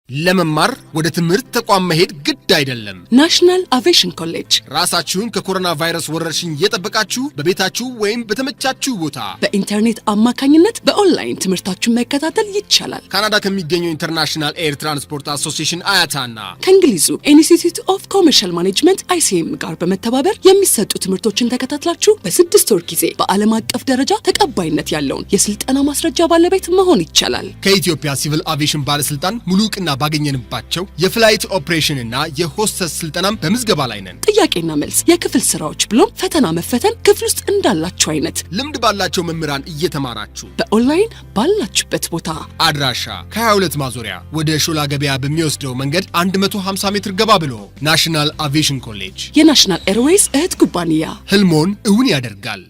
ለመማር ወደ ትምህርት ተቋም መሄድ ግድ አይደለም። ናሽናል አቪዬሽን ኮሌጅ ራሳችሁን ከኮሮና ቫይረስ ወረርሽኝ እየጠበቃችሁ በቤታችሁ ወይም በተመቻችሁ ቦታ በኢንተርኔት አማካኝነት በኦንላይን ትምህርታችሁን መከታተል ይቻላል። ካናዳ ከሚገኘው ኢንተርናሽናል ኤር ትራንስፖርት አሶሲዬሽን አያታና ከእንግሊዙ ኢንስቲትዩት ኦፍ ኮመርሻል ማኔጅመንት ICM ጋር በመተባበር የሚሰጡ ትምህርቶችን ተከታትላችሁ በ6 ወር ጊዜ በዓለም አቀፍ ደረጃ ተቀባይነት ያለውን የስልጠና ማስረጃ ባለቤት መሆን ይቻላል። ከኢትዮጵያ ሲቪል አቪዬሽን ባለስልጣን ሙሉ ዕውቅና ባገኘንባቸው የፍላይት ኦፕሬሽን እና የሆስተስ ስልጠናም በምዝገባ ላይ ነን። ጥያቄና መልስ፣ የክፍል ስራዎች ብሎም ፈተና መፈተን ክፍል ውስጥ እንዳላችሁ አይነት ልምድ ባላቸው መምህራን እየተማራችሁ በኦንላይን ባላችሁበት ቦታ አድራሻ ከ22 ማዞሪያ ወደ ሾላ ገበያ በሚወስደው መንገድ 150 ሜትር ገባ ብሎ ናሽናል አቪዬሽን ኮሌጅ የናሽናል ኤርዌይስ እህት ኩባንያ ህልሞን እውን ያደርጋል።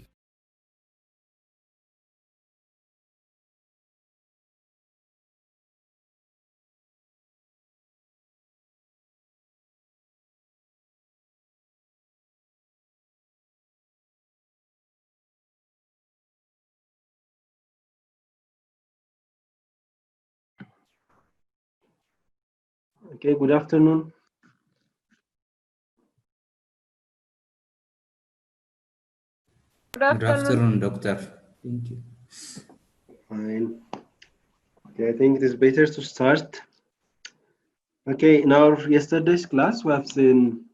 Okay, good afternoon. Good afternoon, doctor. Thank you. Fine. Okay, I think it is better to start. Okay, in our yesterday's class, we have seen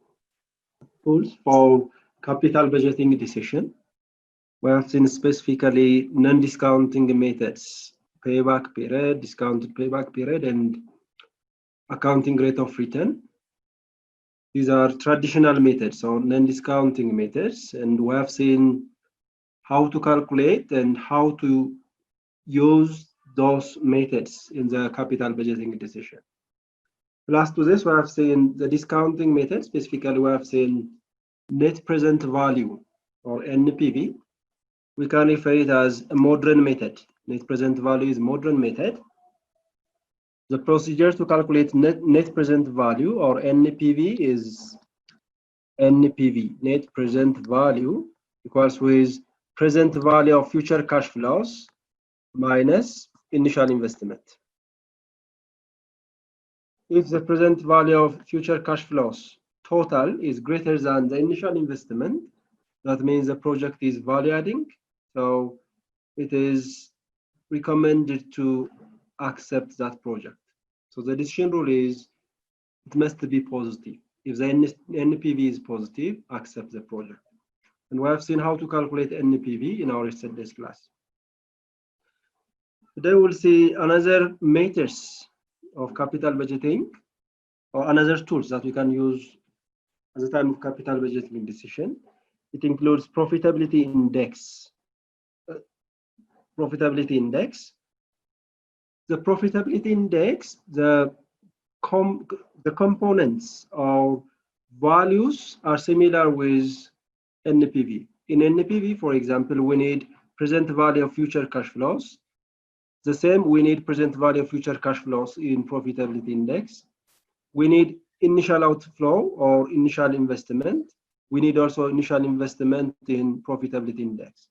tools for capital budgeting decision. We have seen specifically non-discounting methods, payback period, discounted payback period, and accounting rate of return. These are traditional methods or non-discounting methods, and we have seen how to calculate and how to use those methods in the capital budgeting decision. Plus to this, we have seen the discounting method. Specifically, we have seen net present value or NPV. We can refer it as a modern method. Net present value is modern method. The procedure to calculate net present value or NPV is NPV, net present value, equals with present value of future cash flows minus initial investment. If the present value of future cash flows total is greater than the initial investment, that means the project is value adding. So it is recommended to accept that project. So the decision rule is it must be positive. If the NPV is positive, accept the project. And we have seen how to calculate NPV in our yesterday's class. Today we'll see another methods of capital budgeting or another tools that we can use at the time of capital budgeting decision. It includes profitability index. The profitability index, the components or values are similar with NPV. In NPV, for example, we need present value of future cash flows. The same, we need present value of future cash flows in profitability index. We need initial outflow or initial investment. We need also initial investment in profitability index.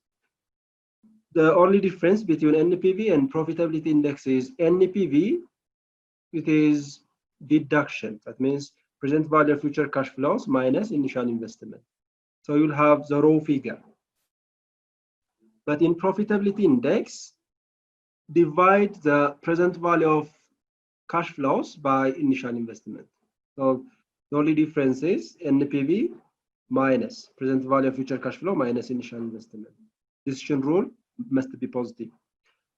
The only difference between NPV and profitability index is NPV, it is deduction. That means present value of future cash flows minus initial investment. So you'll have the raw figure. But in profitability index, divide the present value of cash flows by initial investment. So the only difference is NPV minus present value of future cash flow minus initial investment. Decision rule must be positive.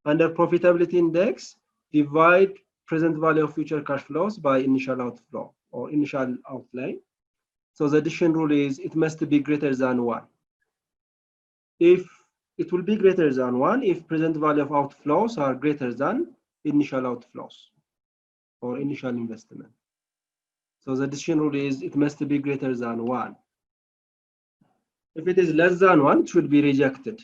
Under profitability index, divide present value of future cash flows by initial outflow or initial outlay. So the decision rule is it must be greater than 1. If it will be greater than 1 if present value of outflows are greater than initial outflows or initial investment. So the decision rule is it must be greater than 1. If it is less than 1, it should be rejected.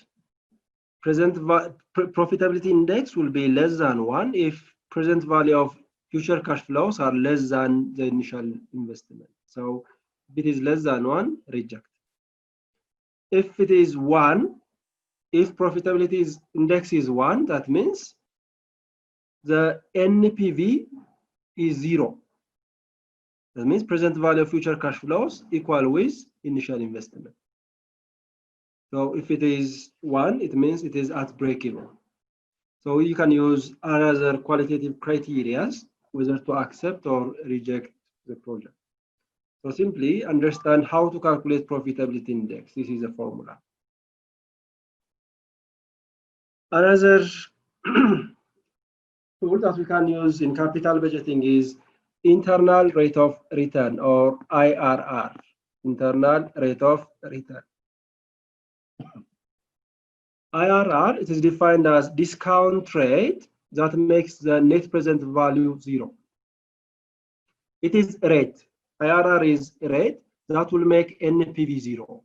Profitability index will be less than 1 if present value of future cash flows are less than the initial investment. So if it is less than 1, reject. If it is 1, if profitability index is 1, that means the NPV is 0. That means present value of future cash flows equal with initial investment. So if it is 1, it means it is at break-even. So you can use another qualitative criteria whether to accept or reject the project. So simply understand how to calculate profitability index. This is a formula. Another tool that we can use in capital budgeting is internal rate of return, or IRR, internal rate of return. IRR, it is defined as discount rate that makes the net present value 0. It is rate. IRR is rate that will make NPV 0.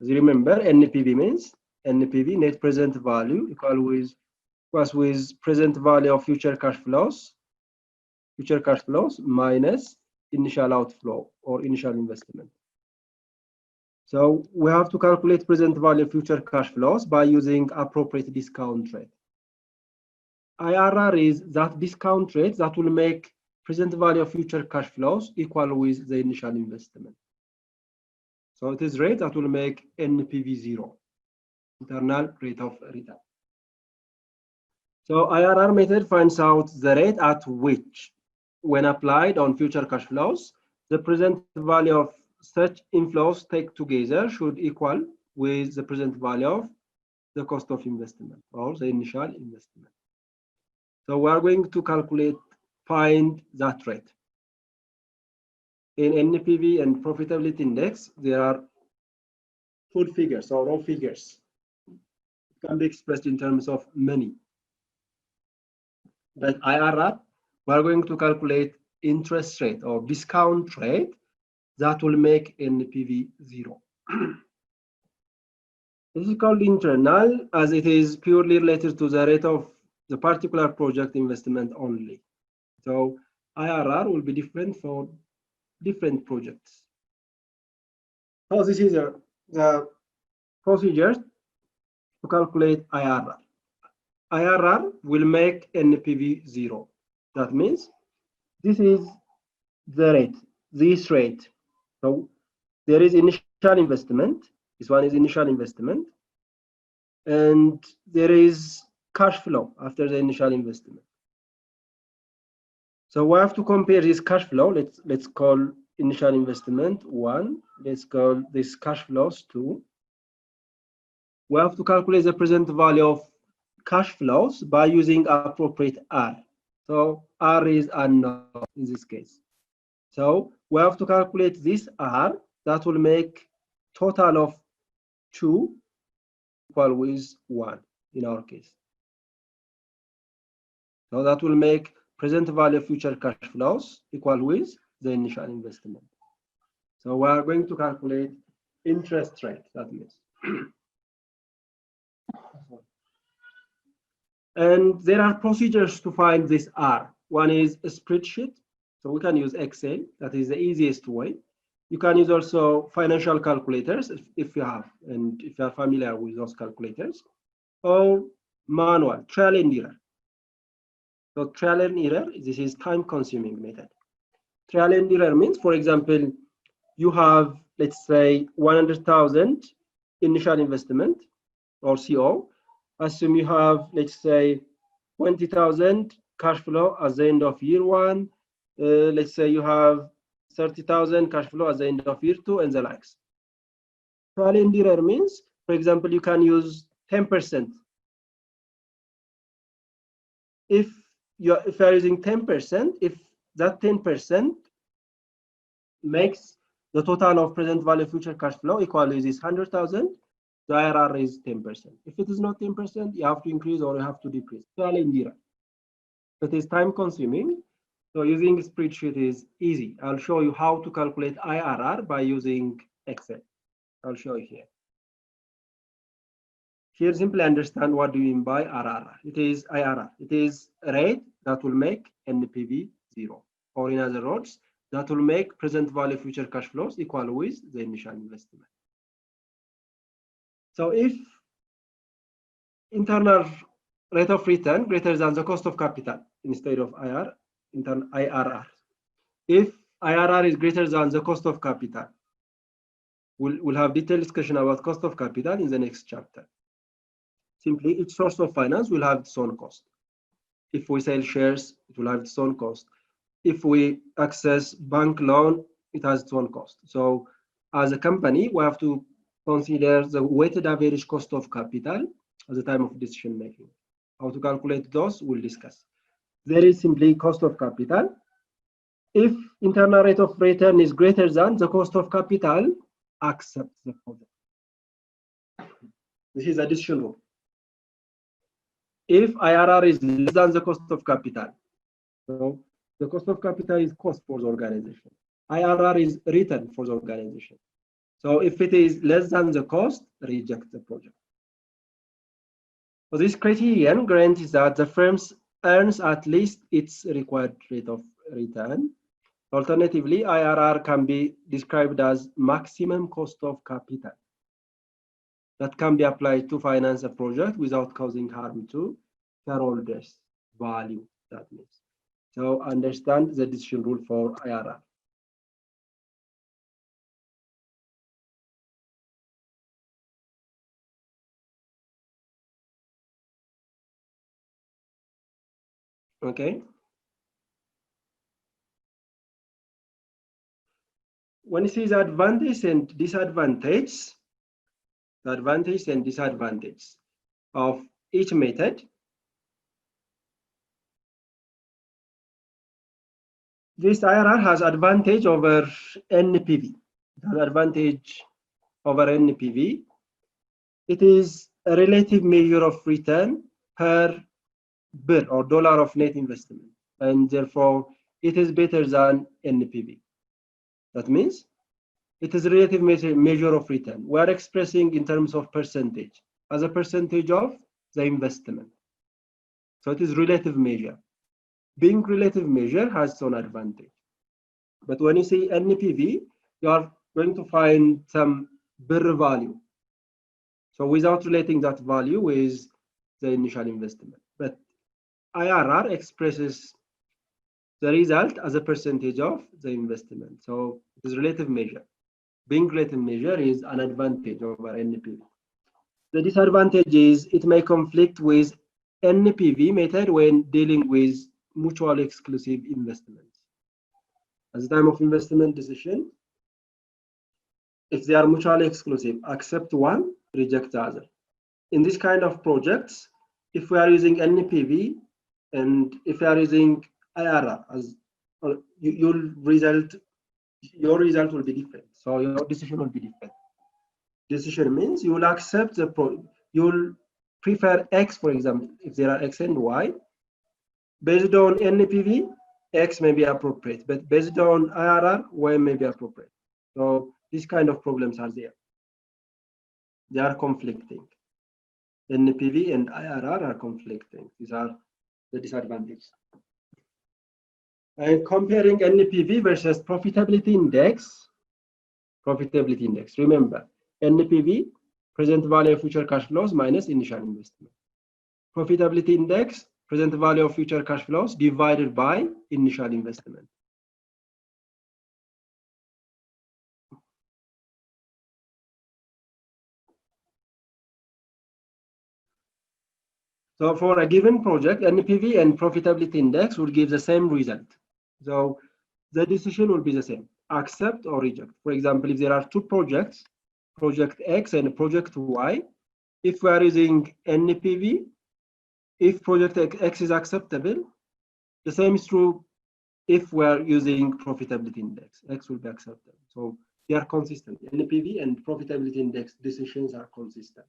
As you remember, NPV means NPV, net present value, equals with present value of future cash flows minus initial outflow or initial investment. So we have to calculate present value of future cash flows by using appropriate discount rate. IRR is that discount rate that will make present value of future cash flows equal with the initial investment. So it is rate that will make NPV 0, internal rate of return. So IRR method finds out the rate at which, when applied on future cash flows, the present value of such inflows take together should equal with the present value of the cost of investment or the initial investment. So we are going to find that rate. In NPV and profitability index, there are full figures or raw figures. It can be expressed in terms of money. But IRR, we are going to calculate interest rate or discount rate that will make NPV 0. This is called internal as it is purely related to the rate of the particular project investment only. So IRR will be different for different projects. So this is the procedure to calculate IRR. IRR will make NPV 0. That means this is the rate, this rate. So there is initial investment. This one is initial investment. And there is cash flow after the initial investment. So we have to compare this cash flow. Let's call initial investment 1. Let's call this cash flows 2. We have to calculate the present value of cash flows by using appropriate R. So R is unknown in this case. So we have to calculate this R that will make total of 2 equal with 1 in our case. So that will make present value of future cash flows equal with the initial investment. So we are going to calculate interest rate, that means. And there are procedures to find this R. One is a spreadsheet. So we can use Excel. That is the easiest way. You can use also financial calculators if you have, and if you are familiar with those calculators, or manual, trial and error. So trial and error, this is time-consuming method. Trial and error means, for example, you have, let's say, 100,000 initial investment or CO. Assume you have, let's say, 20,000 cash flow at the end of year 1. Let's say you have 30,000 cash flow at the end of year 2, and the likes. Trial and error means, for example, you can use 10%. If you are using 10%, if that 10% makes the total of present value future cash flow equal to this 100,000, the IRR is 10%. If it is not 10%, you have to increase or you have to decrease. Trial and error. It is time consuming. So using a spreadsheet is easy. I'll show you how to calculate IRR by using Excel. I'll show you here. Here, simply understand what do you mean by IRR. It is IRR. It is a rate that will make NPV 0. Or in other words, that will make present value future cash flows equal with the initial investment. So if internal rate of return greater than the cost of capital instead of IR, IRR. If IRR is greater than the cost of capital, we'll have detailed discussion about cost of capital in the next chapter. Simply, each source of finance will have its own cost. If we sell shares, it will have its own cost. If we access bank loan, it has its own cost. So as a company, we have to consider the weighted average cost of capital at the time of decision making. How to calculate those, we'll discuss. There is simply cost of capital. If internal rate of return is greater than the cost of capital, accept the project. This is a decision rule. If IRR is less than the cost of capital, so the cost of capital is cost for the organization. IRR is return for the organization. So if it is less than the cost, reject the project. So this criterion guarantees that the firm earns at least its required rate of return. Alternatively, IRR can be described as maximum cost of capital that can be applied to finance a project without causing harm to shareholders' value. That means. So understand the decision rule for IRR. Okay. When you see the advantage and disadvantage, of each method, this IRR has advantage over NPV. It has advantage over NPV. It is a relative measure of return per bill or dollar of net investment, and therefore it is better than NPV. That means it is a relative measure of return. We are expressing in terms of percentage, as a percentage of the investment. So it is relative measure. Being relative measure has its own advantage. But when you say NPV, you are going to find some bill value. So without relating that value with the initial investment. But IRR expresses the result as a percentage of the investment. So it is relative measure. Being relative measure is an advantage over NPV. The disadvantage is it may conflict with NPV method when dealing with mutually exclusive investments. At the time of investment decision, if they are mutually exclusive, accept one, reject the other. In this kind of projects, if we are using NPV and if we are using IRR, as your result will be different. So your decision will be different. Decision means you will accept you'll prefer X, for example, if there are X and Y. Based on NPV, X may be appropriate, but based on IRR, Y may be appropriate. So these kind of problems are there. They are conflicting. NPV and IRR are conflicting. These are the disadvantages. And comparing NPV versus profitability index. Remember, NPV, present value of future cash flows minus initial investment. Profitability index, present value of future cash flows divided by initial investment. So for a given project, NPV and profitability index will give the same result. So the decision will be the same, accept or reject. For example, if there are two projects, project X and project Y, if we are using NPV, if project X is acceptable, the same is true if we are using profitability index, X will be acceptable. So they are consistent. NPV and profitability index decisions are consistent.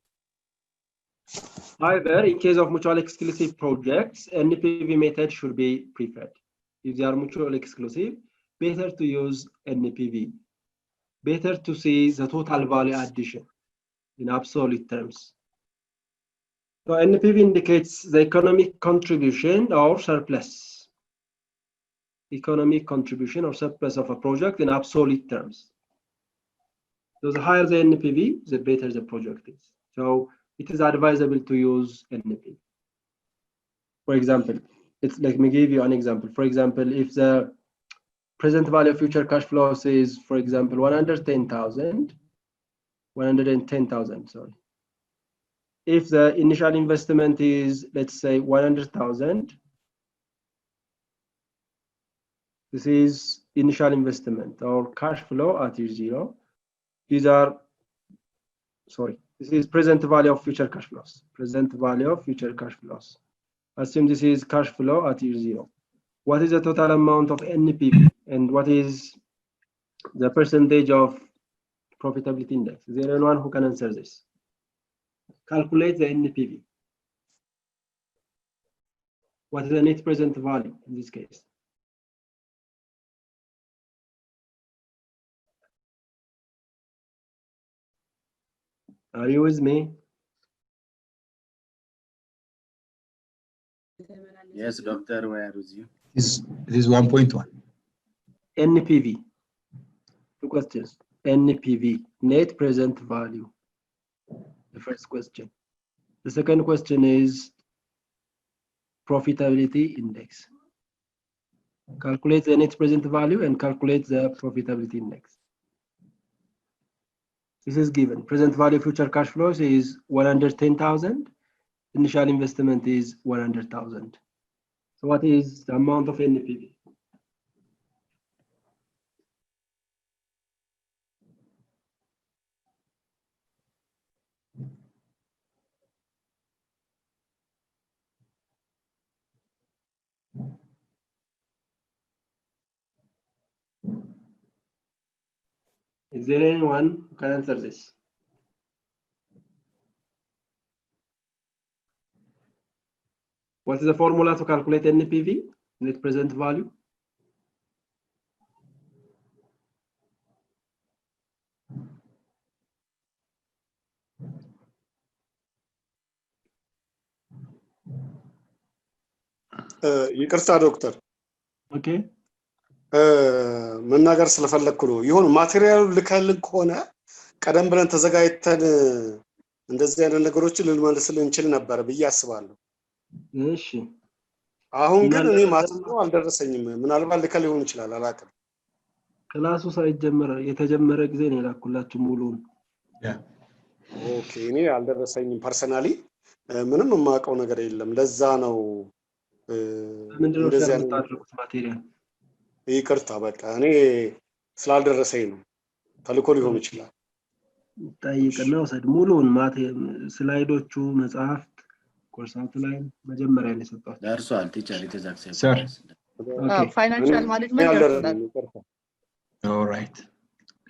However, in case of mutually exclusive projects, NPV method should be preferred. If they are mutually exclusive, better to use NPV. Better to see the total value addition in absolute terms. So NPV indicates the economic contribution or surplus. Economic contribution or surplus of a project in absolute terms. So the higher the NPV, the better the project is. So it is advisable to use NPV. For example, it's like, let me give you an example. For example, if the present value of future cash flows is, for example, 110,000, sorry. If the initial investment is, let's say, 100,000, this is initial investment or cash flow at year zero. These are, sorry, this is present value of future cash flows. Present value of future cash flows. Assume this is cash flow at year zero. What is the total amount of NPV and what is the percentage of profitability index? Is there anyone who can answer this? Calculate the NPV. What is the net present value in this case? Are you with me? Yes, doctor, we are with you. It is 1.1. NPV. Two questions. NPV, net present value. The first question. The second question is profitability index. Calculate the net present value and calculate the profitability index. This is given. Present value future cash flows is 110,000. Initial investment is 100,000. So what is the amount of NPV? Is there anyone who can answer this? What is the formula to calculate NPV, net present value? ይቅርታ ዶክተር Okay. መናገር ስለፈለኩ ነው። ይሁን ማቴሪያሉ ልከልን ከሆነ ቀደም ብለን ተዘጋጅተን እንደዚህ አይነት ነገሮችን ልንመልስልን እንችል ነበር ብዬ አስባለሁ። እሺ። አሁን ግን እኔ ማቴሪያሉ አልደረሰኝም። ምናልባት ልከል ሊሆን ይችላል አላውቅም። ክላሱ ሳይጀመር የተጀመረ ጊዜ ነው ላኩላችሁ ሙሉን። ኦኬ እኔ አልደረሰኝም ፐርሰናሊ ምንም የማውቀው ነገር የለም። ለዛ ነው ምንድነው ያልታደረኩት ማቴሪያል? ይቅርታ በቃ እኔ ስላልደረሰኝ ነው። ተልኮ ሊሆን ይችላል። ጠይቅና ወሰድ ሙሉን ስላይዶቹ መጽሐፍት ኮርሳቱ ላይ መጀመሪያ ላይ ሰጣችሁ። ደርሷል ቲቸር የተዛክሰ Sir. ፋይናንሻል ማኔጅመንት ደርሷል። Alright.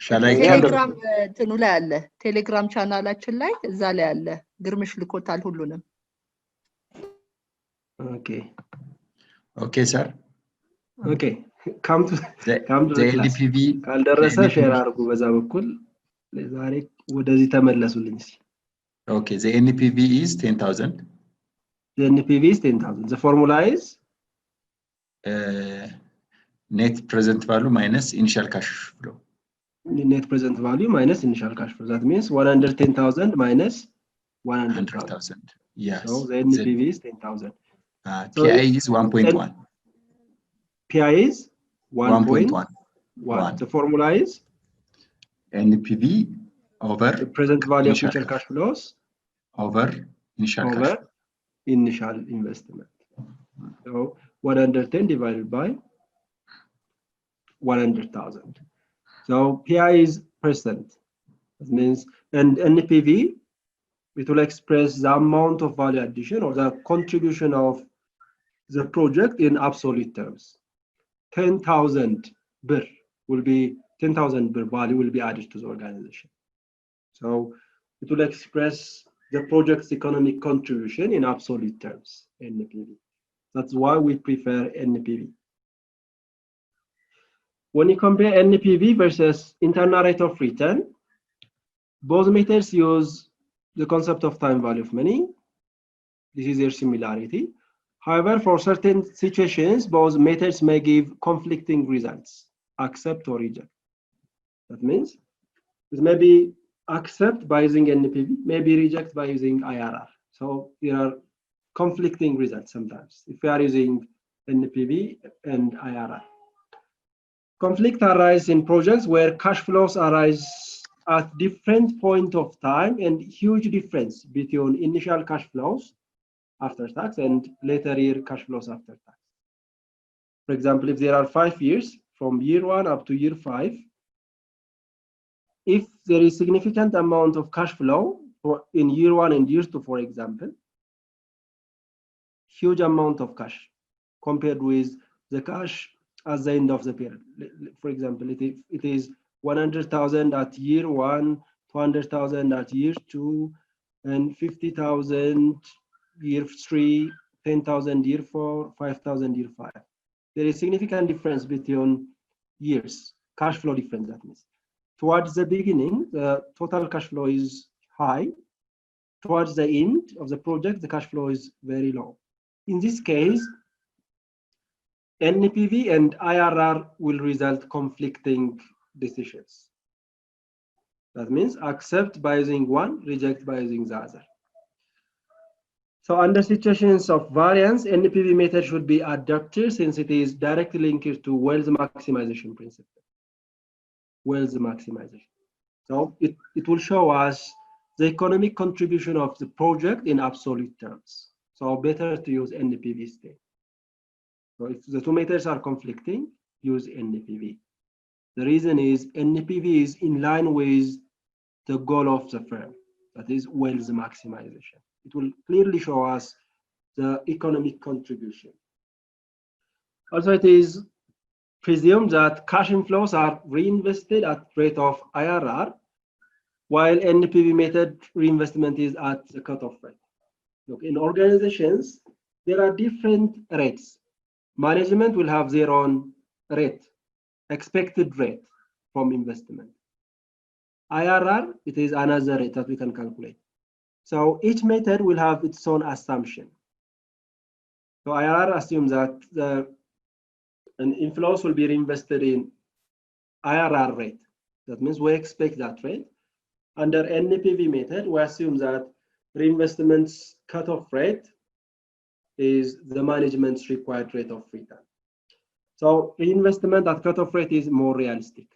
Shall I ቴሌግራም እንትኑ ላይ አለ። ቴሌግራም ቻናላችን ላይ እዛ ላይ አለ። ግርምሽ ልኮታል ሁሉንም። Okay, sir. Okay. Come to the NPV ካልደረሰ ሼር አድርጉ በዛ በኩል ለዛሬ ወደዚህ ተመለሱልኝ እስኪ። Okay, the NPV is 10,000. The NPV is 10,000. The formula is net present value minus initial cash flow. Net present value minus initial cash flow. That means 110,000 minus 100,000. Yes. So the NPV is 10,000. So PI is 1.1. PI is 1.1. The formula is NPV over the present value of future cash flows over initial cash flow. Initial investment. So 110 divided by 100,000. So PI is percent. That means, and NPV, it will express the amount of value addition or the contribution of the project in absolute terms. 10,000 birr will be 10,000 birr value will be added to the organization. So it will express the project's economic contribution in absolute terms, NPV. That's why we prefer NPV. When you compare NPV versus internal rate of return, both methods use the concept of time value of money. This is their similarity. However, for certain situations, both methods may give conflicting results, accept or reject. That means it may be accept by using NPV, may be reject by using IRR. So there are conflicting results sometimes. If we are using NPV and IRR. Conflict arises in projects where cash flows arise at different point of time and huge difference between initial cash flows after tax and later year cash flows after tax. For example, if there are 5 years from year 1 up to year 5, if there is significant amount of cash flow in year 1 and year 2, for example, huge amount of cash compared with the cash at the end of the period. For example, it is 100,000 at year 1, 200,000 at year 2, and 50,000 year 3, 10,000 year 4, 5,000 year 5. There is significant difference between years, cash flow difference, that means. Towards the beginning, the total cash flow is high. Towards the end of the project, the cash flow is very low. In this case, NPV and IRR will result conflicting decisions. That means accept by using one, reject by using the other. So under situations of variance, NPV method should be adopted since it is directly linked to wealth maximization principle. Wealth maximization. So it will show us the economic contribution of the project in absolute terms. So better to use NPV instead. So if the two methods are conflicting, use NPV. The reason is NPV is in line with the goal of the firm, that is wealth maximization. It will clearly show us the economic contribution. Also, it is presumed that cash inflows are reinvested at rate of IRR, while NPV method reinvestment is at the cutoff rate. Look, in organizations, there are different rates. Management will have their own rate, expected rate from investment. IRR, it is another rate that we can calculate. So each method will have its own assumption. So IRR assumes that an inflows will be reinvested in IRR rate. That means we expect that rate. Under NPV method, we assume that reinvestment's cutoff rate is the management's required rate of return. So reinvestment at cutoff rate is more realistic.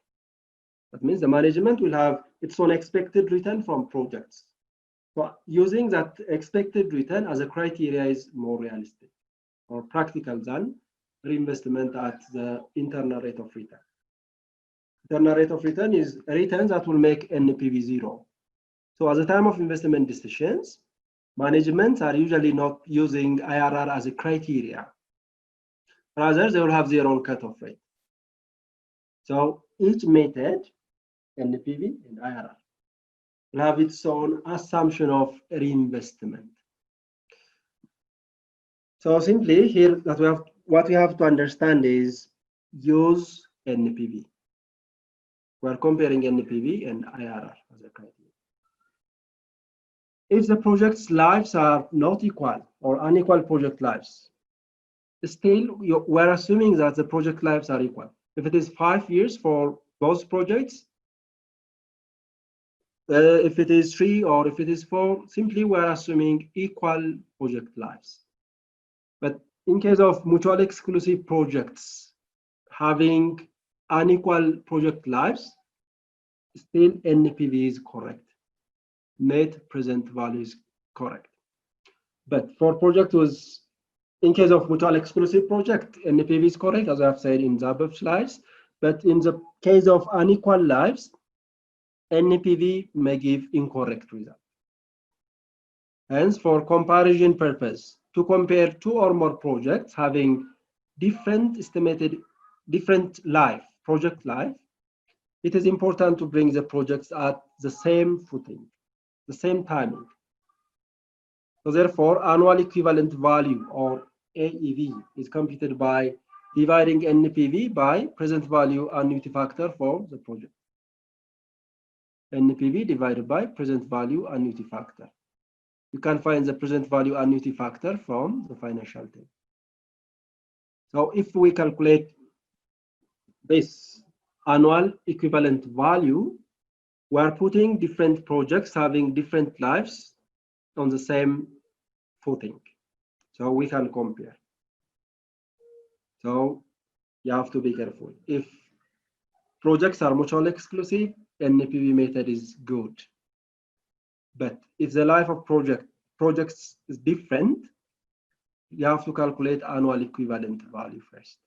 That means the management will have its own expected return from projects. So using that expected return as a criteria is more realistic or practical than reinvestment at the internal rate of return. Internal rate of return is a return that will make NPV 0. So at the time of investment decisions, managements are usually not using IRR as a criteria. Rather, they will have their own cutoff rate. So each method, NPV and IRR, will have its own assumption of reinvestment. So simply here, what we have to understand is use NPV. We are comparing NPV and IRR as a criteria. If the project's lives are not equal or unequal project lives, still we're assuming that the project lives are equal. If it is 5 years for both projects, if it is 3 or if it is 4, simply we're assuming equal project lives. But in case of mutual exclusive projects having unequal project lives, still NPV is correct. Net present value is correct. But for project was, in case of mutual exclusive project, NPV is correct, as I have said in the above slides. But in the case of unequal lives, NPV may give incorrect result. Hence, for comparison purpose, to compare 2 or more projects having different estimated, project life, it is important to bring the projects at the same footing, the same timing. So therefore, annual equivalent value or AEV is computed by dividing NPV by present value annuity factor for the project. NPV divided by present value annuity factor. You can find the present value annuity factor from the financial table. So if we calculate this annual equivalent value, we are putting different projects having different lives on the same footing. So we can compare. So you have to be careful. If projects are mutually exclusive, NPV method is good. But if the life of projects is different, you have to calculate annual equivalent value first.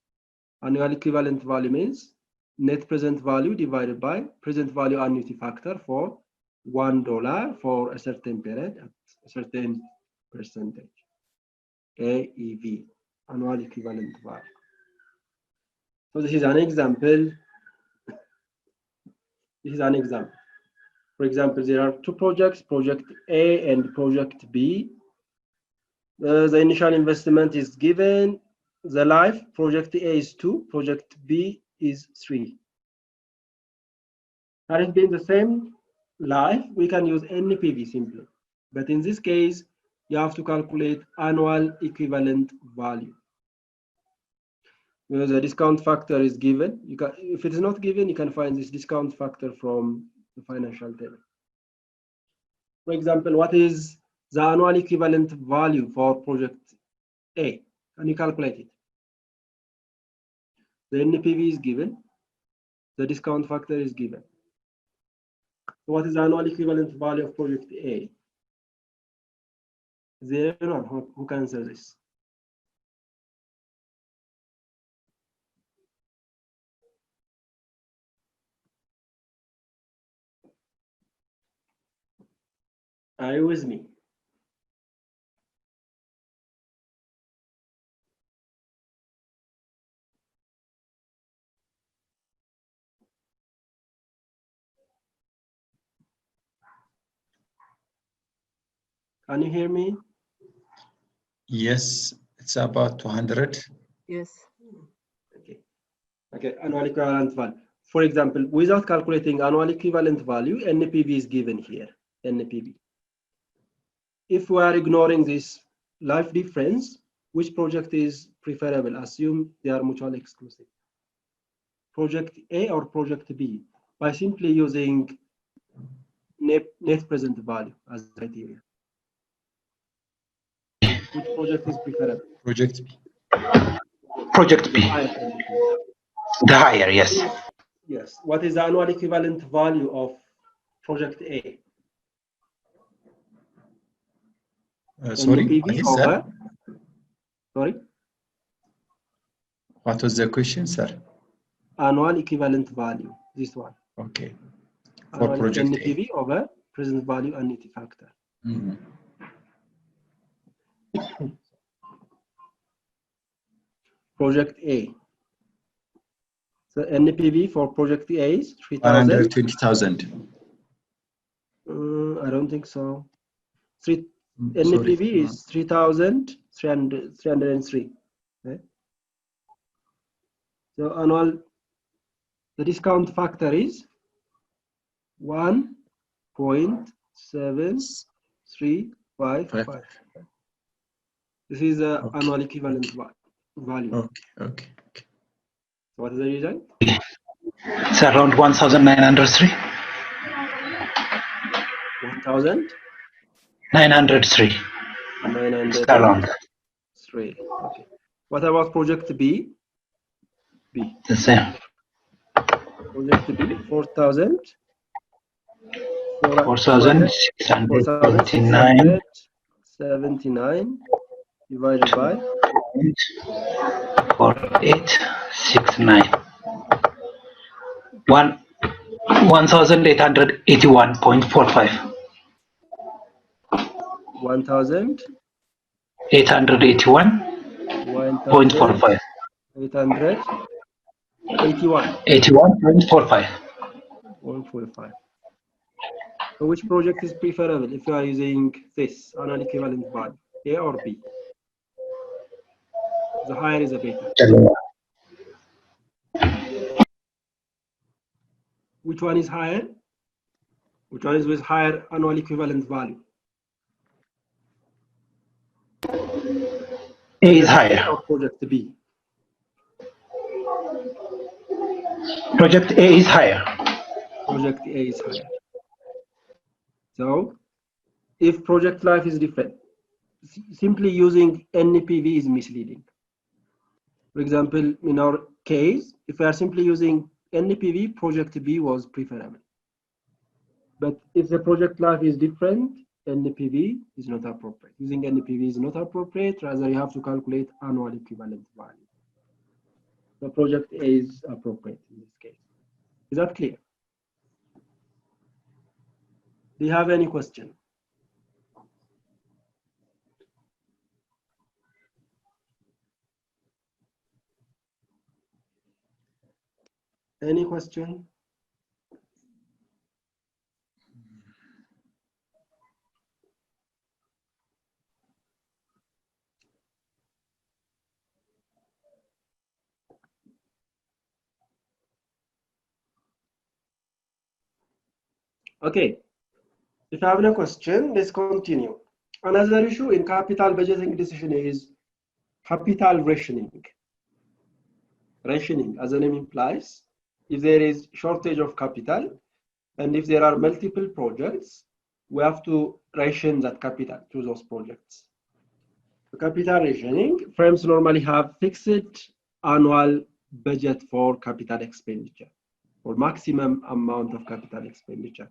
Annual equivalent value means net present value divided by present value annuity factor for $1 for a certain period at a certain percentage. AEV, annual equivalent value. So this is an example. This is an example. For example, there are two projects, project A and project B. The initial investment is given. The life, project A is 2, project B is 3. Had it been the same life, we can use NPV simply. But in this case, you have to calculate annual equivalent value. Because the discount factor is given. You can, if it is not given, you can find this discount factor from the financial table. For example, what is the annual equivalent value for project A? Can you calculate it? The NPV is given. The discount factor is given. So what is the annual equivalent value of project A? Is there anyone who can answer this? Are you with me? Can you hear me? Yes, it's about 200. Yes. Okay. Okay, annual equivalent value. For example, without calculating annual equivalent value, NPV is given here, NPV. If we are ignoring this life difference, which project is preferable? Assume they are mutually exclusive. Project A or project B, by simply using net present value as criteria. Which project is preferable? Project B. Project B. The higher, yes. Yes. What is the annual equivalent value of project A? Sorry, NPV over. Sorry. What was the question, sir? Annual equivalent value. This one. Okay. For Annual project NPV over present value annuity factor. Project A. So NPV for project A is 3,000. 120,000. I don't think so. NPV is 3,303. Okay. So annual, the discount factor is 1.735. This is the annual equivalent value. Okay. So what is the result? It's around 1,903. 1,000? 903. 903. Okay. What about project B? The same. Project B, 4,000. 4,679. Divided by 4869. 1,881.45. 1,881.45. 81.45. 145. So which project is preferable if you are using this annual equivalent value, A or B? The higher is the better. Which one is higher? Which one is with higher annual equivalent value? A is higher. Or project B? Project A is higher. Project A is higher. So if project life is different, simply using NPV is misleading. For example, in our case, if we are simply using NPV, project B was preferable. But if the project life is different, NPV is not appropriate. Using NPV is not appropriate, rather you have to calculate annual equivalent value. The project A is appropriate in this case. Is that clear? Do you have any question? Any question? Okay. If you have no question, let's continue. Another issue in capital budgeting decision is capital rationing. Rationing, as the name implies, if there is shortage of capital and if there are multiple projects, we have to ration that capital to those projects. The capital rationing, firms normally have fixed annual budget for capital expenditure or maximum amount of capital expenditure.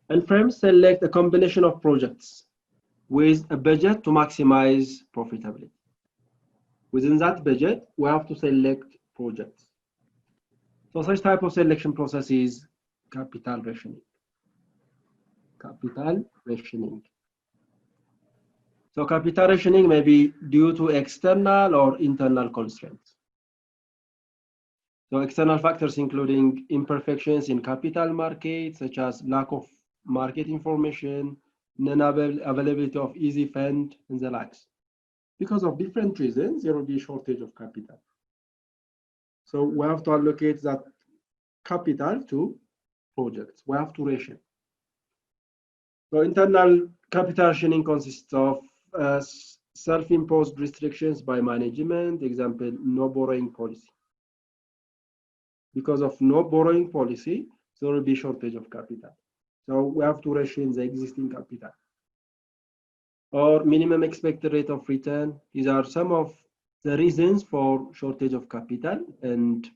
And firms select a combination of projects with a budget to maximize profitability. Within that budget, we have to select projects. So such type of selection process is capital rationing. Capital rationing. So capital rationing may be due to external or internal constraints. So external factors including imperfections in capital markets, such as lack of market information, non-availability of easy fund, and the likes. Because of different reasons, there will be a shortage of capital. So we have to allocate that capital to projects. We have to ration. So internal capital rationing consists of self-imposed restrictions by management, example, no borrowing policy. Because of no borrowing policy, there will be shortage of capital. So we have to ration the existing capital. Or minimum expected rate of return. These are some of the reasons for shortage of capital, and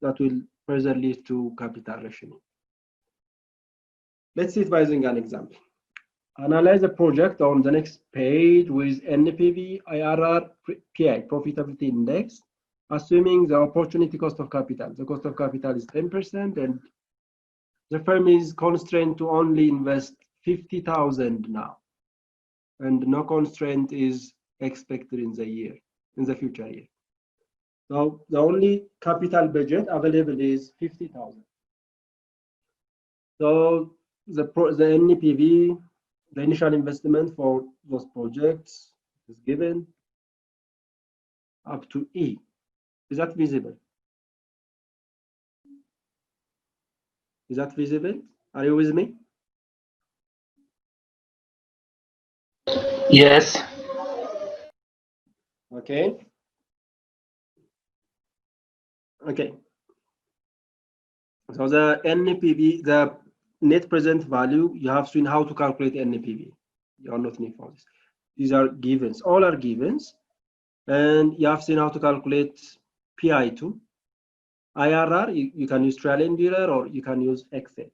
that will further lead to capital rationing. Let's see it by using an example. Analyze a project on the next page with NPV, IRR, PI, profitability index, assuming the opportunity cost of capital. The cost of capital is 10%, and the firm is constrained to only invest 50,000 now, and no constraint is expected in the future year. So the only capital budget available is 50,000. So the NPV, the initial investment for those projects is given up to E. Is that visible? Is that visible? Are you with me? Yes. Okay. Okay. So the NPV, the net present value, you have seen how to calculate NPV. You are not new for this. These are givens. All are givens. And you have seen how to calculate PI2. IRR, you can use trial and error, or you can use Excel.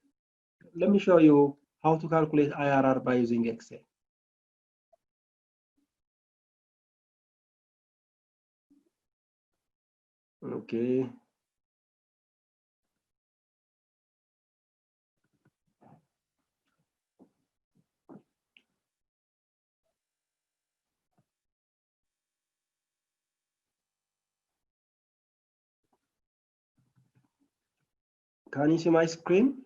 Let me show you how to calculate IRR by using Excel. Okay. Can you see my screen?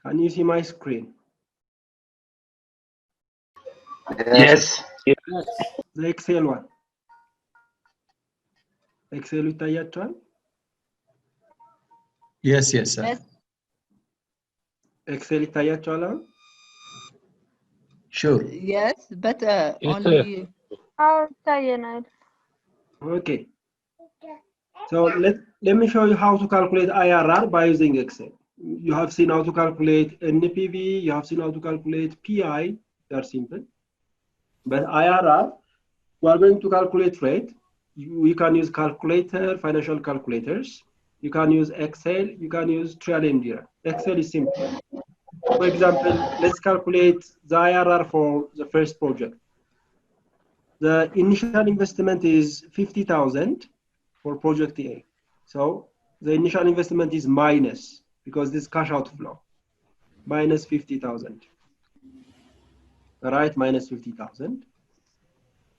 Can you see my screen? Yes. The Excel one. Excel ይታያችኋል? Yes, yes, sir. Yes. ኤክሴል ይታያችኋል አሁን? Sure. Yes, but Yes, only Okay. So let me show you how to calculate IRR by using Excel. You have seen how to calculate NPV, you have seen how to calculate PI, they are simple. But IRR, we are going to calculate rate. We can use calculator, financial calculators. You can use Excel, you can use trial and error. Excel is simple. For example, let's calculate the IRR for the first project. The initial investment is 50,000 for project A. So the initial investment is minus, because this cash outflow, minus 50,000. Right, minus 50,000.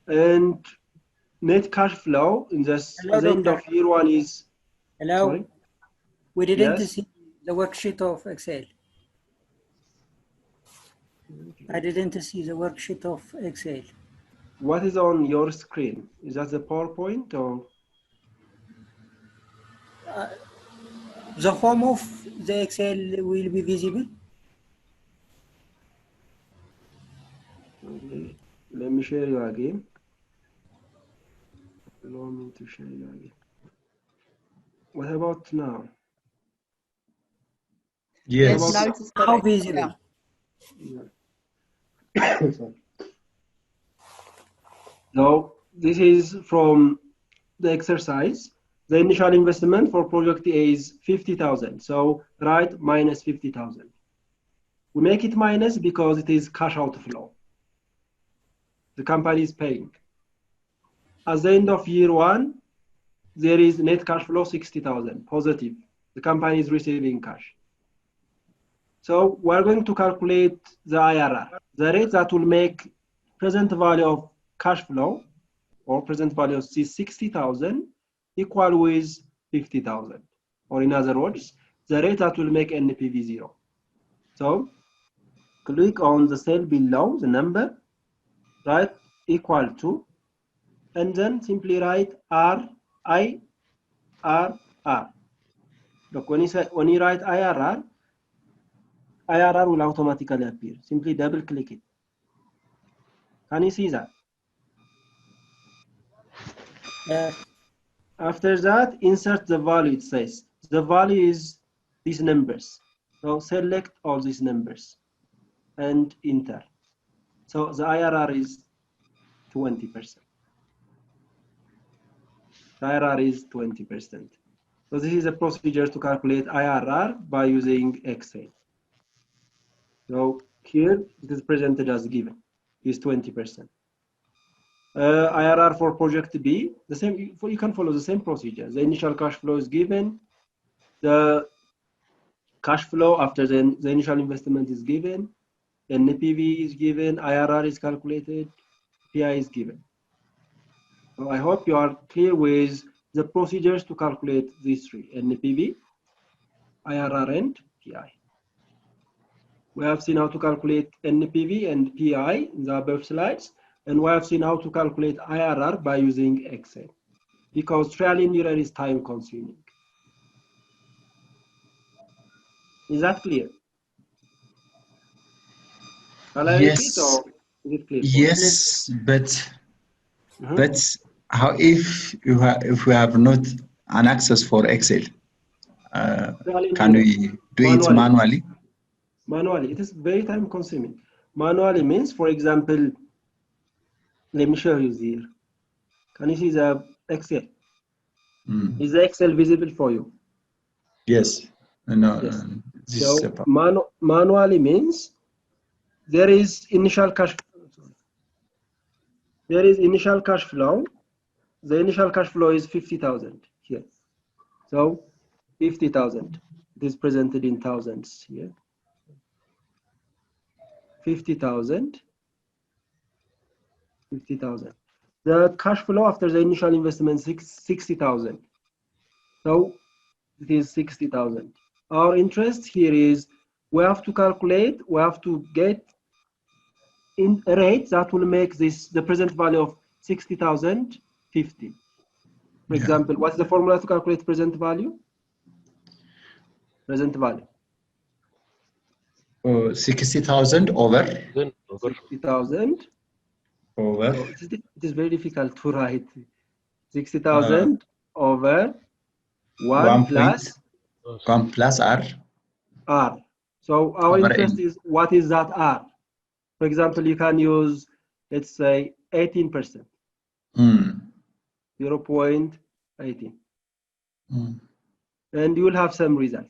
And net cash flow in the end of year one is, Hello. sorry? We didn't Yes? see the worksheet of Excel. I didn't see the worksheet of Excel. What is on your screen? Is that the PowerPoint or? The home of the Excel will be visible. Okay. Let me share you again. Allow me to share you again. What about now? Yes. yes, now it's How correct. visible? Yeah. Sorry. So this is from the exercise. The initial investment for project A is 50,000. So right, minus 50,000. We make it minus because it is cash outflow. The company is paying. At the end of year one, there is net cash flow 60,000, positive. The company is receiving cash. So we're going to calculate the IRR, the rate that will make present value of cash flow or present value of 60,000 equal with 50,000. Or in other words, the rate that will make NPV 0. So click on the cell below, the number, right, equal to, and then simply write IRR. Look, when you write IRR will automatically appear. Simply double click it. Can you see that? After that, insert the value, it says. The value is these numbers. So select all these numbers and enter. So the IRR is 20%. The IRR is 20%. So this is a procedure to calculate IRR by using Excel. So here it is presented as given, is 20%. IRR for project B, the same. You can follow the same procedure. The initial cash flow is given. The cash flow after the initial investment is given. NPV is given. IRR is calculated. PI is given. So I hope you are clear with the procedures to calculate these three: NPV, IRR, and PI. We have seen how to calculate NPV and PI in the above slides, and we have seen how to calculate IRR by using Excel, because trial and error is time consuming. Is that clear? Shall I repeat, or is it clear? Yes, but how if we have not an access for Excel? Can we do it manually? Manually, it is very time consuming. Manually means, for example, let me show you here. Can you see the Excel? Is the Excel visible for you? Yes. No. Yes. This So is manually means there is initial cash. There is initial cash flow. The initial cash flow is 50,000 here. So 50,000. It is presented in thousands here. 50,000. 50,000. The cash flow after the initial investment is 60,000. So it is 60,000. Our interest here is we have to calculate, we have to get in a rate that will make this the present value of 60,000 50. For example, what's the formula to calculate present value? Present value. 60,000 over 60,000 over. So it is very difficult to write. 60,000 over 1 plus 1 plus R. R. So our Over interest N. is what is that R? For example, you can use, let's say, 18%. 0.18. And you will have some result.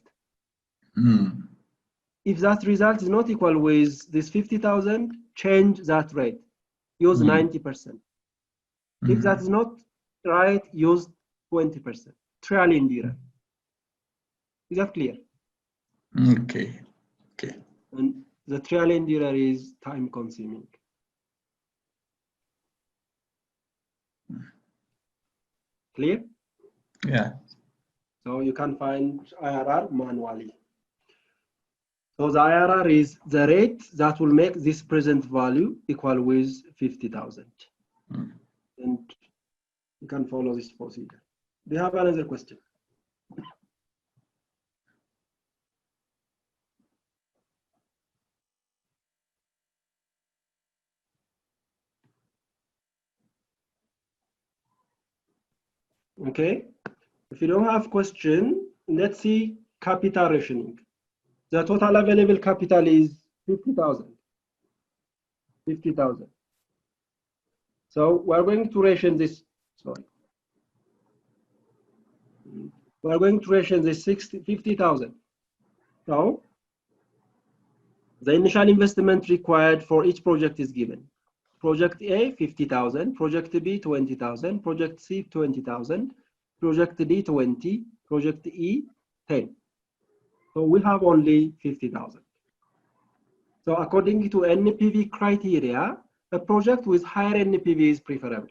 If that result is not equal with this 50,000, change that rate. Use 90%. If that is not right, use 20%. Trial and error. Is that clear? Okay. Okay. And the trial and error is time consuming. Clear? Yeah. So you can find IRR manually. So the IRR is the rate that will make this present value equal with 50,000. And you can follow this procedure. Do you have another question? Okay. If you don't have question, let's see capital rationing. The total available capital is 50,000. 50,000. So we're going to ration this, sorry. We're going to ration this 50,000. So the initial investment required for each project is given. Project A, 50,000. Project B, 20,000. Project C, 20,000. Project D, 20. Project E, 10. So we have only 50,000. So according to NPV criteria, a project with higher NPV is preferable.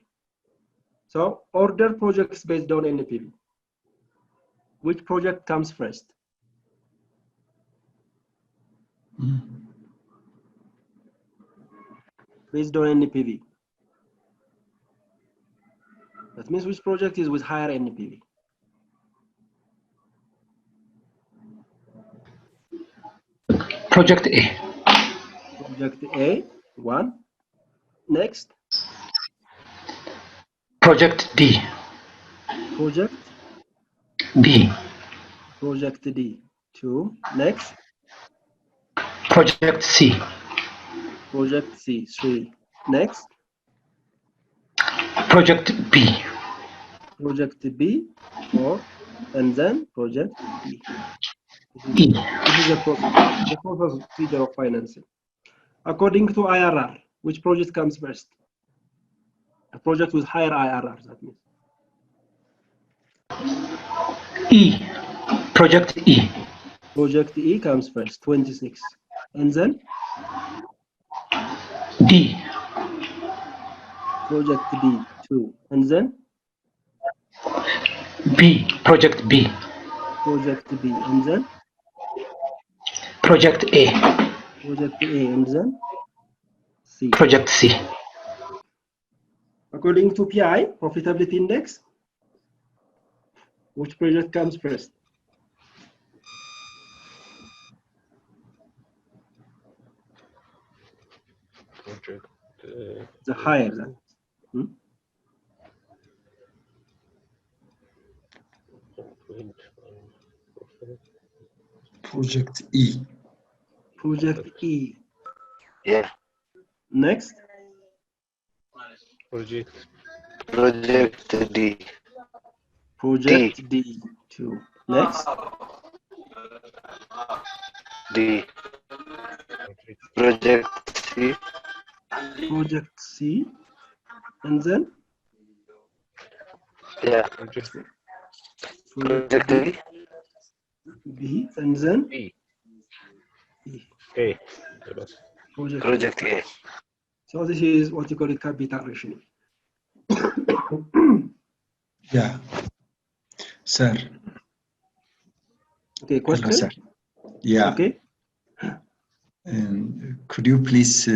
So order projects based on NPV. Which project comes first? Based on NPV. That means which project is with higher NPV? Project A. Project A, 1. Next. Project D. Project B. Project D, 2. Next. Project C. Project C, 3. Next. Project B. Project B, 4. And then Project E. E. This is the procedure of financing. According to IRR, which project comes first? A project with higher IRR, that means. E. Project E. Project E comes first, 26. And then? D. Project D, 2. And then? B. Project B. Project B. And then? Project A. Project A. And then? C. Project C. According to PI, profitability index, which project comes first? Project. The higher than. Project E. Project E. Yeah. Next. Project D. Project D, 2. Next. D. Project C. Project C. And then? Yeah. Project D. B. And then? B. E. A. Project A. So this is what you call it capital rationing. Yeah. Sir. Okay, question? Hello, sir. Yeah. Okay. Could you please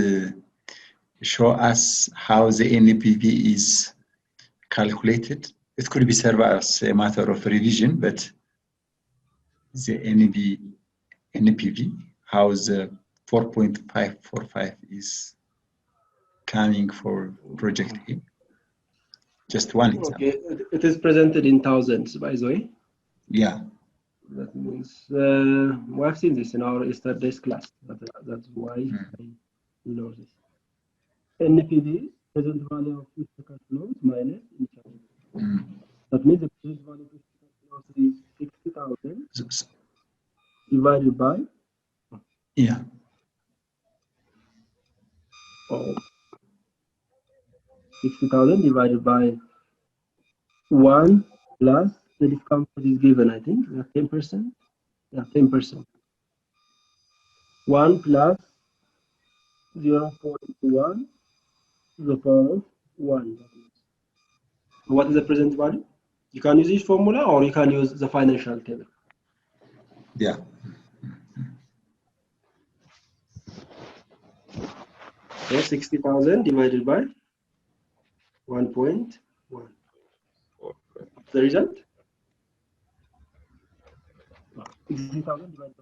show us how the NPV is calculated? It could be served as a matter of revision, but the NPV, how the 4.545 is coming for project A. Just one example. Okay, it is presented in thousands, by the way. Yeah. That means we have seen this in our yesterday's class. That's why I know this. NPV, present value of future cash flows minus initial. That means the present value of future cash flows is 60,000 divided by. Yeah. Oh, 60,000 divided by 1 plus the discount that is given, I think, 10%. Yeah, 10%. 1 plus 0.1 to the power of 1. What is the present value? You can use this formula or you can use the financial table. Yeah. So 60,000 divided by 1.1. The result? 60,000 divided by 1.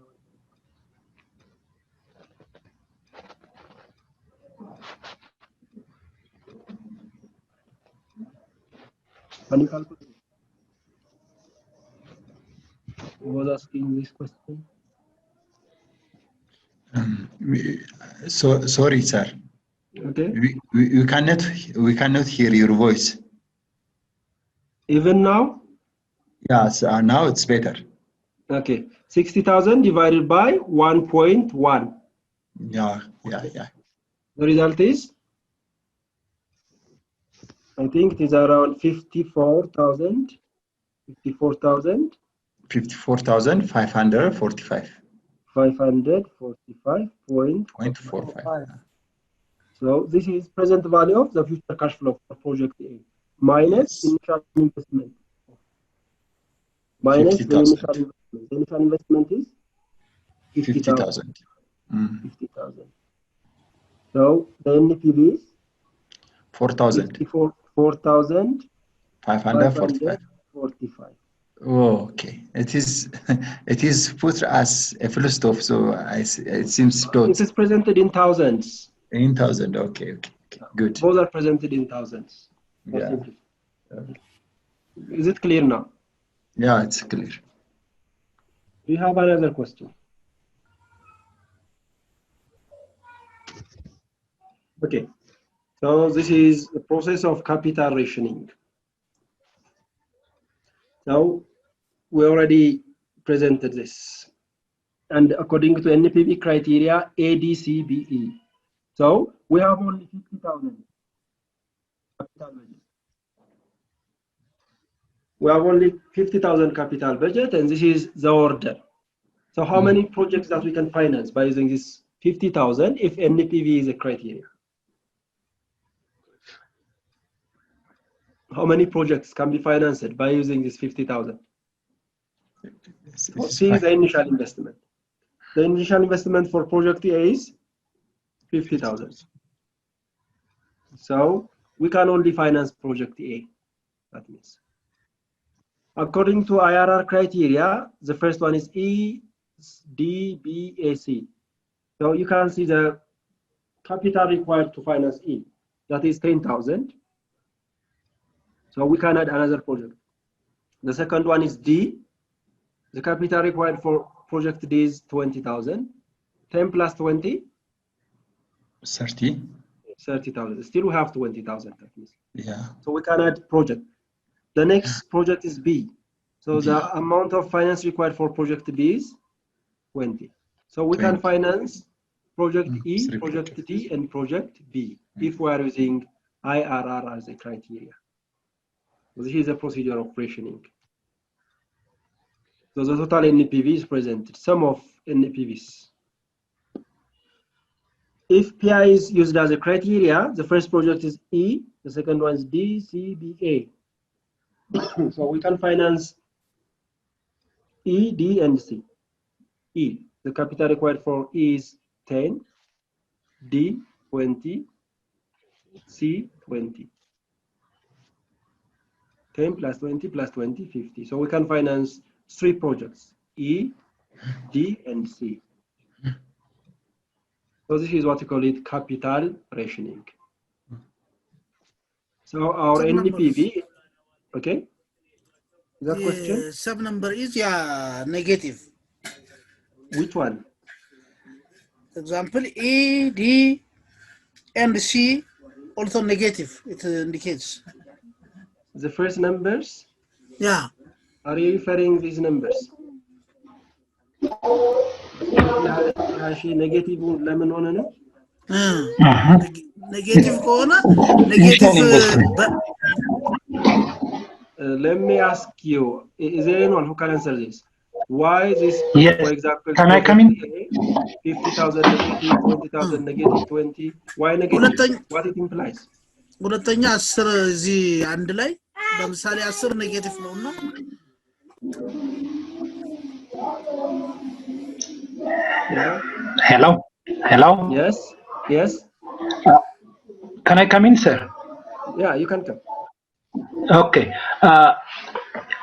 Can you calculate? Who was asking this question? Sorry, sir. Okay. We cannot hear your voice. Even now? Yes, now it's better. Okay. 60,000 divided by 1.1. Yeah. The result is? I think it is around 54,000. 54,545. 545.45. So this is present value of the future cash flow for project A minus initial investment. Minus the initial investment. The initial investment is 50,000. 50,000. So the NPV is 4,545. Oh, okay. It is put as a full stop, so it seems good. It is presented in thousands. In thousand, okay, good. Both are presented in thousands. Yeah. Is it clear now? Yeah, it's clear. We have another question. Okay, so this is the process of capital rationing. Now, we already presented this. And according to NPV criteria, ADCBE. So, we have only 50,000 capital budget. We have only 50,000 capital budget, and this is the order. So, how many projects that we can finance by using this 50,000 if NPV is a criteria? How many projects can be financed by using this 50,000? See the initial investment. The initial investment for project A is 50,000. So we can only finance project A. That means, according to IRR criteria, the first one is EDBAC. So you can see the capital required to finance E. That is 10,000. So we can add another project. The second one is D. The capital required for project D is 20,000. 10 plus 20? 30. 30,000. Still we have 20,000. Yeah. So we can add project. The next project is B. So the amount of finance required for project B is 20. So we can finance project E, project D, and project B if we are using IRR as a criteria. So this is the procedure of rationing. So the total NPV is presented, sum of NPVs. If PI is used as a criteria, the first project is E, the second one is D, C, B, A. So we can finance E, D, and C. E, the capital required for E is 10, D, 20, C, 20. 10 plus 20 plus 20, 50. So we can finance 3 projects, E, D, and C. So this is what we call it capital rationing. So our Sub NPV, okay? Is that The question? sub number is negative. Which one? Example A, D, and C also negative. It indicates. The first numbers? Yeah. Are you referring these numbers? Negative ለምን ሆነ ነው? Negative ከሆነ negative let me ask you, is there anyone who can answer this? Why this, Yes. for example, Can I come in? 50,000 negative, 20,000 negative 20? Why negative? What it implies? ሁለተኛ 10 እዚህ አንድ ላይ ለምሳሌ 10 ኔጌቲቭ ነውና Hello. Hello. Yes. Yes. Can I come in, sir? Yeah, you can come. Okay.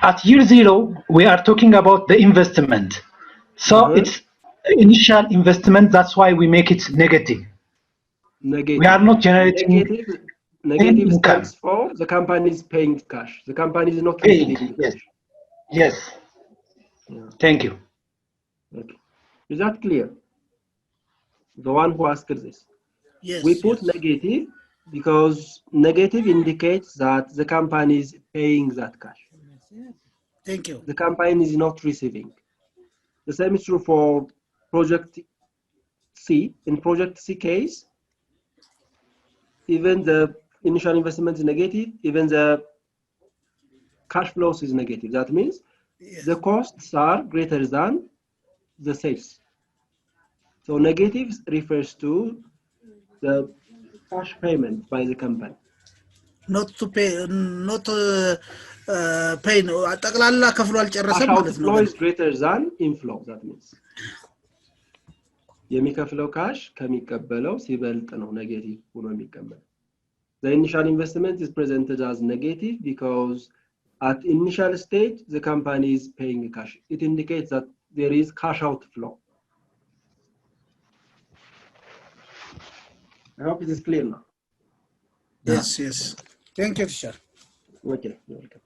At year 0, we are talking about the investment. So it's initial investment. That's why we make it negative. Negative. We are not generating negative income. stands for the company is paying cash. The company is not receiving Yes. cash. Yes. Yeah. Thank you. Okay. Is that clear? The one who asked this. Yes. We put negative because negative indicates that the company is paying that cash. Thank you. The company is not receiving. The same is true for project C. In project C case, even the initial investment is negative, even the cash flows is negative. That means the costs are greater than the sales. So negative refers to the cash payment by the company. Not to pay, not pay. ጠቅላላ ከፍሎ አልጨረሰም ማለት ነው። Outflow is greater than inflow. That means የሚከፍለው ካሽ ከሚቀበለው ሲበልጥ ነው ኔጌቲቭ ሆኖ የሚቀበለው። The initial investment is presented as negative because at initial stage the company is paying cash. It indicates that there is cash outflow. I hope it is clear now. Yes, yes. Thank you, sir. Okay, you're welcome.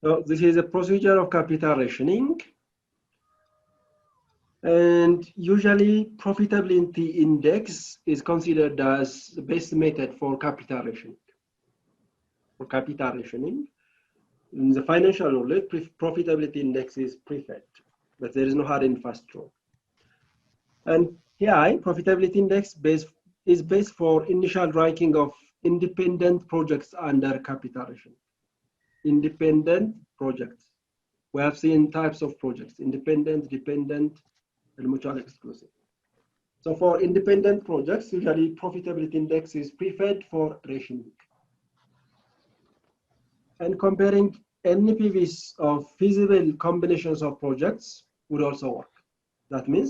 So this is a procedure of capital rationing. And usually profitability index is considered as the best method for capital rationing. For capital rationing, in the financial knowledge, profitability index is preferred, but there is no hard and fast rule. And here, profitability index is based for initial ranking of independent projects under capital rationing. Independent projects. We have seen types of projects: independent, dependent, and mutual exclusive. So for independent projects, usually profitability index is preferred for rationing. And comparing NPVs of feasible combinations of projects would also work. That means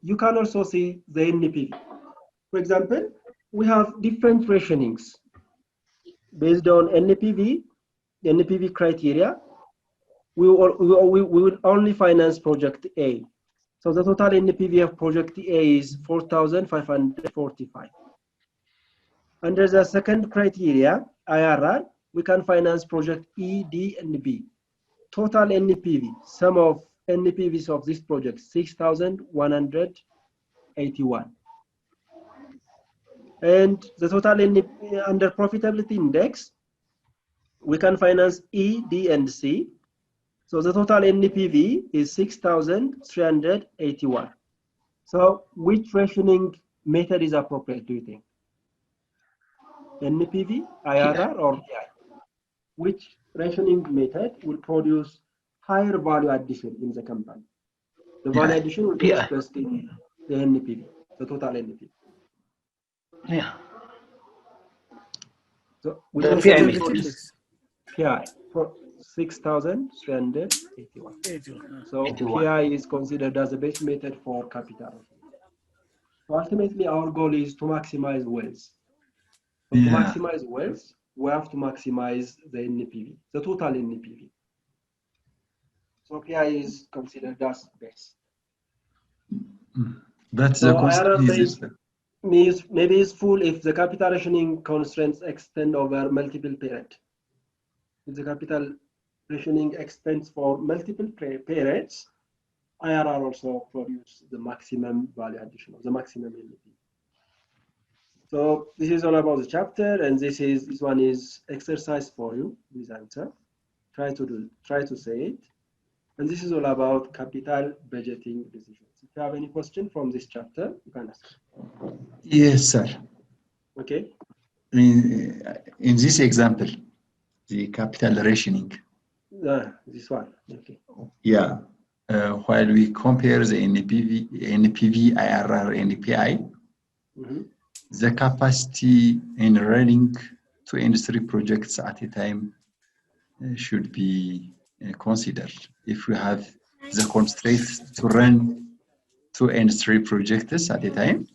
you can also see the NPV. For example, we have different rationings based on NPV criteria. We will only finance project A. So the total NPV of project A is 4,545. Under the second criteria, IRR, we can finance project E, D, and B. Total NPV, sum of NPVs of this project, 6,181. And the total under profitability index, we can finance E, D, and C. So the total NPV is 6,381. So which rationing method is appropriate, do you think? NPV, IRR, or PI? Which rationing method will produce higher value addition in the company? The value addition will be expressed in the NPV, the total NPV. Yeah. So we The can PI produce PI for 6,381. So 81. PI is considered as the best method for capital. So ultimately, our goal is to maximize wealth. So to maximize wealth, we have to maximize the NPV, the total NPV. So PI is considered as best. That's So the concept means maybe it's full if the capital rationing constraints extend over multiple periods. If the capital rationing extends for multiple periods, IRR also produce the maximum value addition of the maximum NPV. So this is all about the chapter, and this one is exercise for you. This answer, try to say it, and this is all about capital budgeting decisions. If you have any question from this chapter, you can ask. Yes, sir. Okay. In this example, the capital rationing. This one. Okay. Yeah. While we compare the NPV, IRR, NPI, the capacity in running 2 industry projects at a time should be considered. If we have the constraint to run 2 industry projects at a time,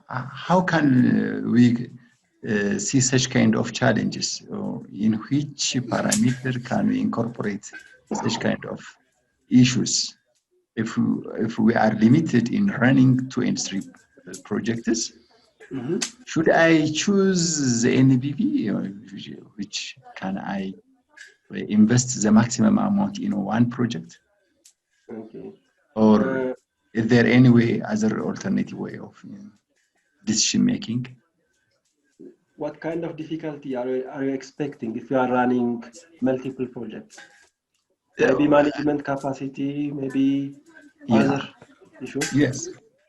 how can we see such kind of challenges? In which parameter can we incorporate such kind of issues? If we are limited in running 2 industry projects, should I choose the NPV, which can I invest the maximum amount in one project? Okay. Or is there any way, other alternative way of decision making? What kind of difficulty are you expecting if you are running multiple projects? Maybe management capacity, maybe other issues?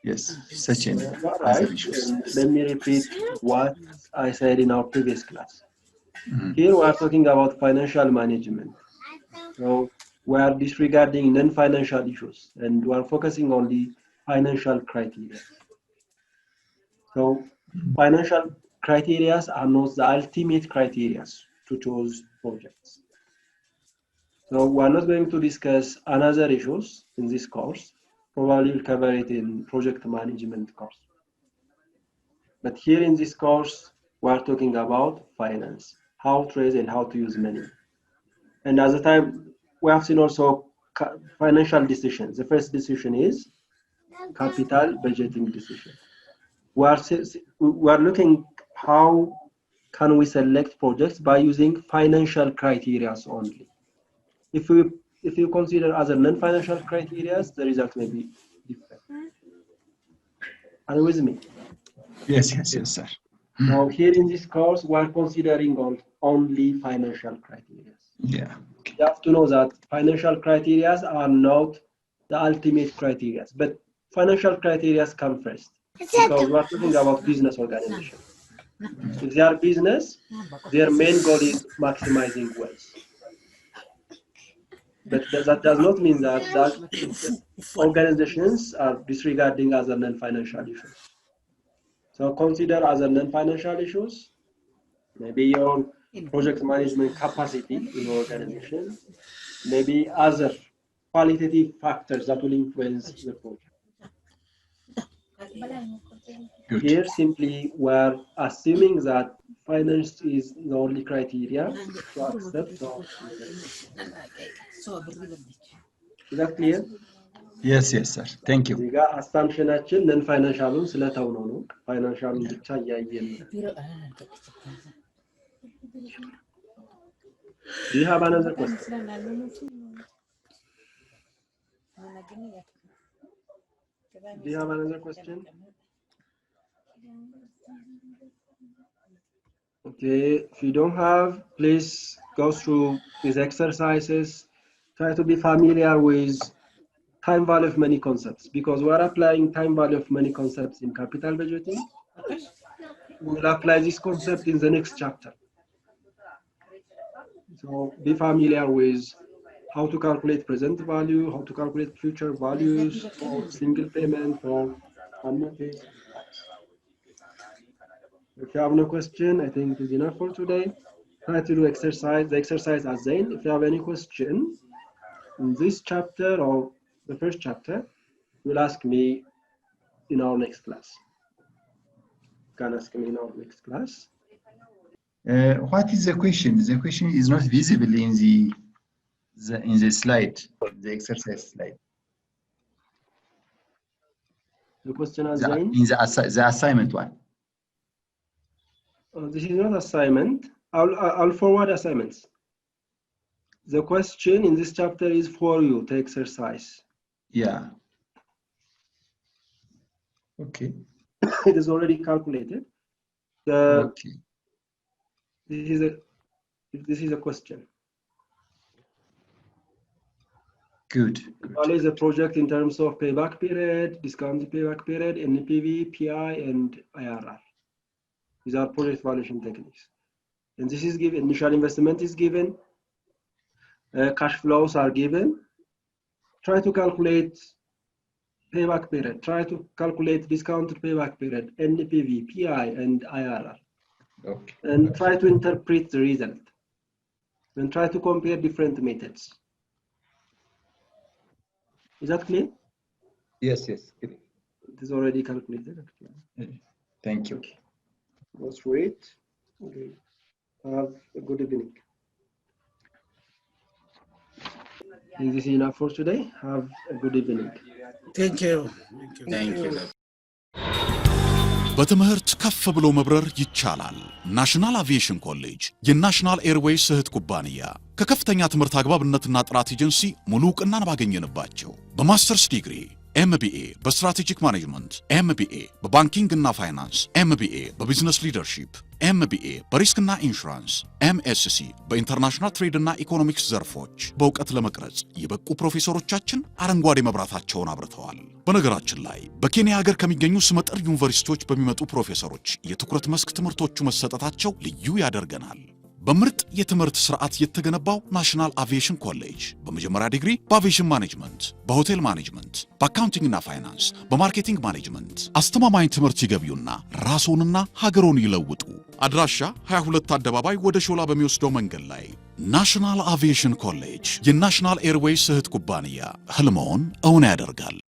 Yes, such an other issues. Let me repeat what I said in our previous class. Here we are talking about financial management. So we are disregarding non-financial issues, and we are focusing on the financial criteria. So financial criteria are not the ultimate criteria to choose projects. So we are not going to discuss another issues in this course. Probably we'll cover it in project management course. But here in this course, we are talking about finance, how to raise and how to use money. And at the time, we have seen also financial decisions. The first decision is capital budgeting decision. We are looking how can we select projects by using financial criteria only. If you consider other non-financial criteria, the result may be different. Are you with me? Yes, sir. Now here in this course, we are considering only financial criteria. Yeah. You have to know that financial criteria are not the ultimate criteria, but financial criteria come first because we are talking about business organization. If they are business, their main goal is maximizing wealth. But that does not mean that organizations are disregarding other non-financial issues. So consider other non-financial issues, maybe your project management capacity in your organization, maybe other qualitative factors that will influence the project. Good. Here simply we're assuming that finance is the only criteria to accept. Is that clear? Yes, sir. Thank you. እዚህ ጋር አሳምፕሽናችን ነን ፋይናንሻሉን ስለተው ነው ፋይናንሻሉን ብቻ እያየን ነው። Do you have another question? Do you have another question? Okay, if you don't have, please go through these exercises. Try to be familiar with time value of money concepts because we are applying time value of money concepts in capital budgeting. We will apply this concept in the next chapter. So be familiar with how to calculate present value, how to calculate future values for single payment, for unpaid. If you have no question, I think it is enough for today. Try to do the exercise as then. If you have any question in this chapter or the first chapter, you will ask me in our next class. You can ask me in our next class. What is the question? The question is not visible in the slide, the exercise slide. The question has been in the assignment one. This is not assignment. I'll forward assignments. The question in this chapter is for you to exercise. Yeah. Okay. It is already calculated. Okay. This is a question. Good. What is the project in terms of payback period, discounted payback period, NPV, PI, and IRR? These are project valuation techniques. And this is given, initial investment is given, cash flows are given. Try to calculate payback period, try to calculate discounted payback period, NPV, PI, and IRR. Okay. And try to interpret the result. And try to compare different methods. Is that clear? Yes. It is already calculated. Thank you. Okay. Let's wait. Okay. Have a good evening. Is this enough for today? Have a good evening. Thank you. Thank you. በትምህርት ከፍ ብሎ መብረር ይቻላል። ናሽናል አቪዬሽን ኮሌጅ የናሽናል ኤርዌይስ እህት ኩባንያ ከከፍተኛ ትምህርት አግባብነትና ጥራት ኤጀንሲ ሙሉ ዕውቅናን ባገኘንባቸው በማስተርስ ዲግሪ ኤምቢኤ በስትራቴጂክ ማኔጅመንት፣ ኤምቢኤ በባንኪንግ እና ፋይናንስ፣ ኤምቢኤ በቢዝነስ ሊደርሺፕ፣ ኤምቢኤ በሪስክና ኢንሹራንስ፣ ኤምኤስሲ በኢንተርናሽናል ትሬድ እና ኢኮኖሚክስ ዘርፎች በእውቀት ለመቅረጽ የበቁ ፕሮፌሰሮቻችን አረንጓዴ መብራታቸውን አብርተዋል። በነገራችን ላይ በኬንያ ሀገር ከሚገኙ ስመጥር ዩኒቨርሲቲዎች በሚመጡ ፕሮፌሰሮች የትኩረት መስክ ትምህርቶቹ መሰጠታቸው ልዩ ያደርገናል። በምርጥ የትምህርት ስርዓት የተገነባው ናሽናል አቪዬሽን ኮሌጅ በመጀመሪያ ዲግሪ በአቪዬሽን ማኔጅመንት፣ በሆቴል ማኔጅመንት፣ በአካውንቲንግና ፋይናንስ፣ በማርኬቲንግ ማኔጅመንት አስተማማኝ ትምህርት ይገቢውና ራስዎንና ሀገሮን ይለውጡ። አድራሻ 22 አደባባይ ወደ ሾላ በሚወስደው መንገድ ላይ ናሽናል አቪዬሽን ኮሌጅ የናሽናል ኤርዌይስ እህት ኩባንያ ህልሞን እውን ያደርጋል።